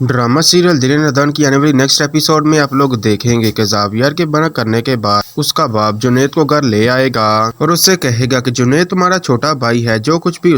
Drama serial दिल नदान की आने वाली नेक्स्ट एपिसोड में आप लोग देखेंगे कि जावियर के मना करने के बाद उसका बाप जुनैद को घर ले आएगा और उससे कहेगा कि जुनैद तुम्हारा छोटा भाई है, जो कुछ भी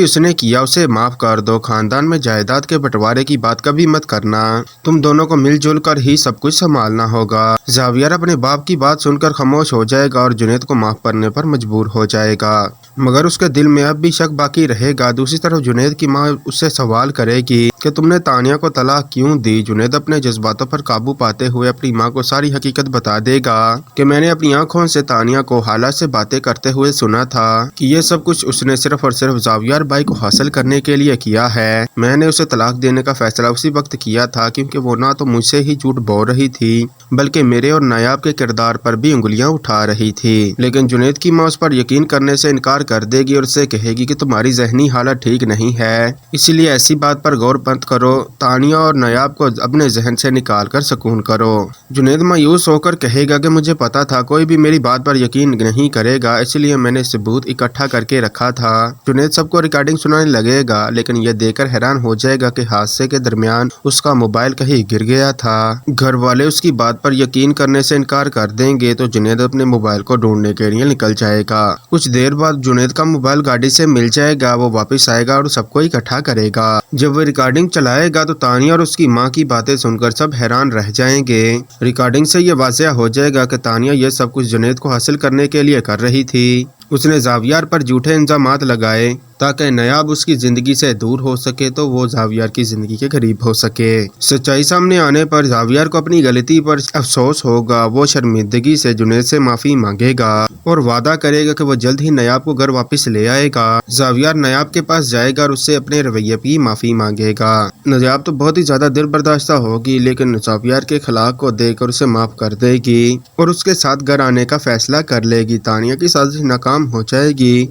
उसने किया उसे माफ कर दो। खानदान में जायदाद के बंटवारे की बात कभी मत करना, तुम दोनों को मिलजुल कर ही सब कुछ संभालना होगा। जावियर अपने बाप की बात सुनकर खामोश हो जाएगा और जुनैद को माफ करने पर मजबूर हो जाएगा, मगर उसके दिल में अब भी शक बाकी रहेगा। दूसरी तरफ जुनैद की माँ उससे सवाल करेगी कि तुमने तानिया को तलाक क्यों दी। जुनैद अपने जज्बातों पर काबू पाते हुए अपनी माँ को सारी हकीकत बता देगा कि मैंने अपनी आंखों से तानिया को हालात से बातें करते हुए सुना था कि ये सब कुछ उसने सिर्फ और सिर्फ जावियर भाई को हासिल करने के लिए किया है। मैंने उसे तलाक देने का फैसला उसी वक्त किया था क्योंकि वो ना तो मुझसे ही झूठ बोल रही थी बल्कि मेरे और नायाब के किरदार पर भी उंगलियां उठा रही थी। लेकिन जुनैद की माँ उस पर यकीन करने से इनकार कर देगी और उससे कहेगी कि तुम्हारी जहनी हालत ठीक नहीं है, इसलिए ऐसी बात पर गौर मत करो। तानिया और नायाब को अपने जहन से निकाल कर सुकून करो। जुनैद मायूस होकर कहेगा कि मुझे पता था कोई भी मेरी बात पर यकीन नहीं करेगा, इसलिए मैंने सबूत इकट्ठा करके रखा था। जुनैद सबको रिकॉर्डिंग सुनाने लगेगा, लेकिन यह देखकर हैरान हो जाएगा कि हादसे के दरमियान उसका मोबाइल कहीं गिर गया था। घर वाले उसकी बात पर यकीन करने से इनकार कर देंगे तो जुनैद अपने मोबाइल को ढूंढने के लिए निकल जाएगा। कुछ देर बाद जुनैद का मोबाइल गाड़ी से मिल जाएगा, वो वापस आएगा और सबको इकट्ठा करेगा। जब वो रिकॉर्डिंग चलाएगा तो तानिया और उसकी माँ की बातें सुनकर सब हैरान रह जाएंगे। रिकॉर्डिंग से ये वाज़ेह हो जाएगा कि तानिया ये सब कुछ जुनैद को हासिल करने के लिए कर रही थी। उसने जावियर पर झूठे इल्जामात लगाए ताकि नायाब उसकी जिंदगी से दूर हो सके तो वो जावियर की जिंदगी के करीब हो सके। सच्चाई सामने आने पर जावियर को अपनी गलती पर अफसोस होगा। वो शर्मिंदगी से जुनैद से माफी मांगेगा और वादा करेगा कि वो जल्द ही नायाब को घर वापस ले आएगा। जावियर नायाब के पास जाएगा और उससे अपने रवैये की माफी मांगेगा। नायाब तो बहुत ही ज्यादा दिल बर्दाश्ता होगी, लेकिन जावियर के खिलाफ को देखकर उसे माफ कर देगी और उसके साथ घर आने का फैसला कर लेगी। तानिया की साजिश नाकाम हो जाएगी।